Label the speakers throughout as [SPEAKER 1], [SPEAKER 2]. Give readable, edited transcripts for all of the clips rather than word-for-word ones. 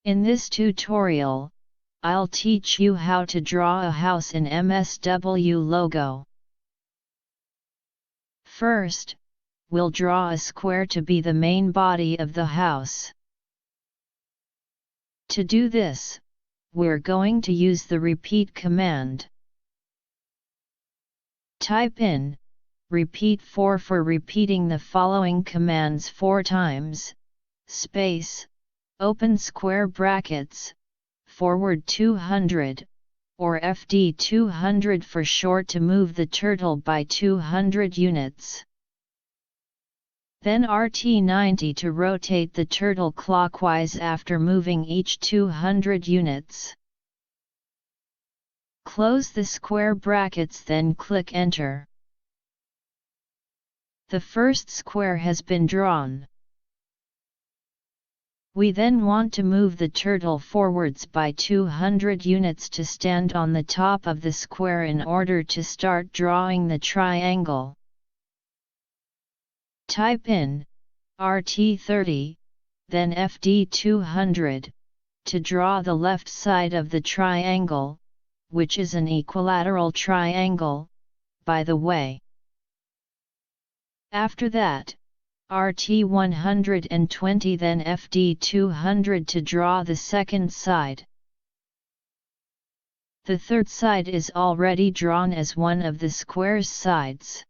[SPEAKER 1] In this tutorial, I'll teach you how to draw a house in MSW Logo. First, we'll draw a square to be the main body of the house. To do this, we're going to use the repeat command. Type in repeat 4 for repeating the following commands 4 times, space, open square brackets, forward 200, or FD 200 for short to move the turtle by 200 units. Then RT 90 to rotate the turtle clockwise after moving each 200 units. Close the square brackets, then click Enter. The first square has been drawn. We then want to move the turtle forwards by 200 units to stand on the top of the square in order to start drawing the triangle. Type in RT 30, then FD 200, to draw the left side of the triangle, which is an equilateral triangle, by the way. After that, RT 120 then FD 200 to draw the second side. The third side is already drawn as one of the square's sides.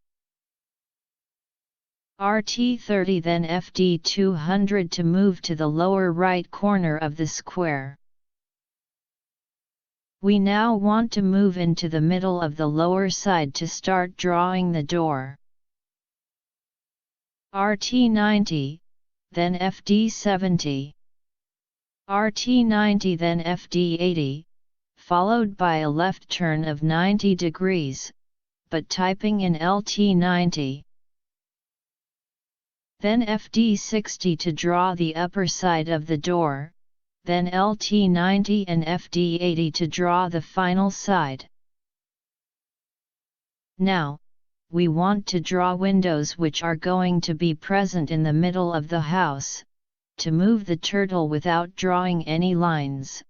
[SPEAKER 1] RT 30 then FD 200 to move to the lower right corner of the square. We now want to move into the middle of the lower side to start drawing the door. RT 90, then FD 70. RT 90 then FD 80, followed by a left turn of 90 degrees, but typing in LT 90. Then FD 60 to draw the upper side of the door, then LT 90 and FD 80 to draw the final side. Now, we want to draw windows which are going to be present in the middle of the house. To move the turtle without drawing any lines,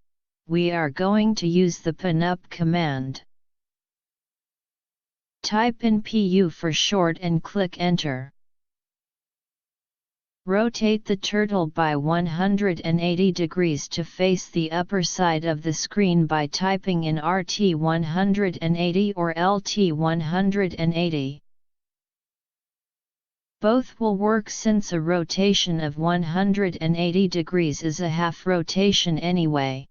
[SPEAKER 1] we are going to use the pinup command. Type in PU for short and click Enter. Rotate the turtle by 180 degrees to face the upper side of the screen by typing in RT 180 or LT 180. Both will work since a rotation of 180 degrees is a half rotation anyway.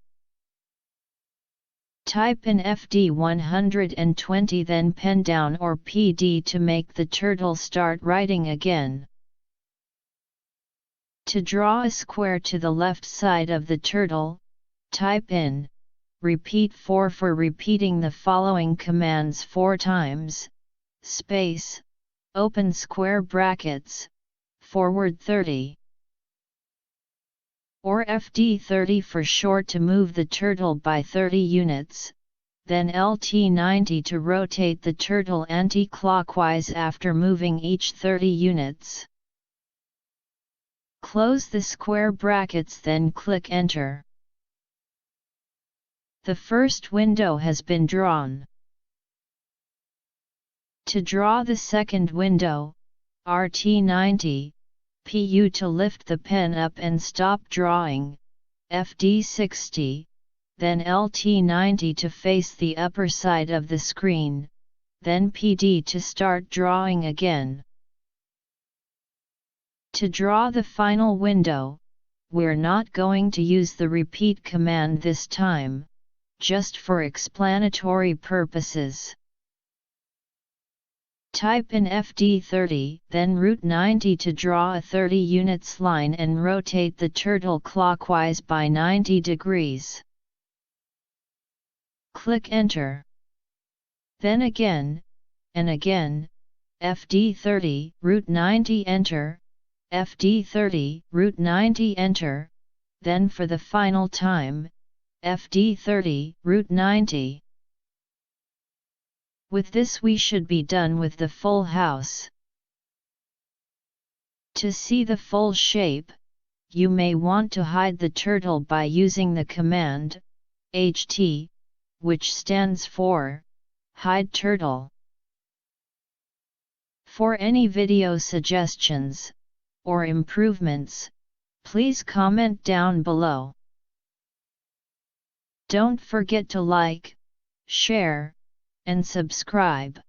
[SPEAKER 1] Type in FD 120 then pen down or PD to make the turtle start writing again. To draw a square to the left side of the turtle, type in repeat 4 for repeating the following commands 4 times, space, open square brackets, forward 30. Or FD 30 for short to move the turtle by 30 units, then LT 90 to rotate the turtle anti-clockwise after moving each 30 units. Close the square brackets, then click Enter. The first window has been drawn. To draw the second window, RT 90, PU to lift the pen up and stop drawing, FD 60, then LT 90 to face the upper side of the screen, then PD to start drawing again. To draw the final window, we're not going to use the repeat command this time, just for explanatory purposes. Type in FD 30, then root 90 to draw a 30 units line and rotate the turtle clockwise by 90 degrees. Click Enter. Then again, and again, FD 30, root 90 Enter, FD 30, root 90 Enter, then for the final time, FD 30, root 90. With this we should be done with the full house. To see the full shape, you may want to hide the turtle by using the command HT, which stands for Hide Turtle. For any video suggestions or improvements, please comment down below. Don't forget to like, share, and subscribe.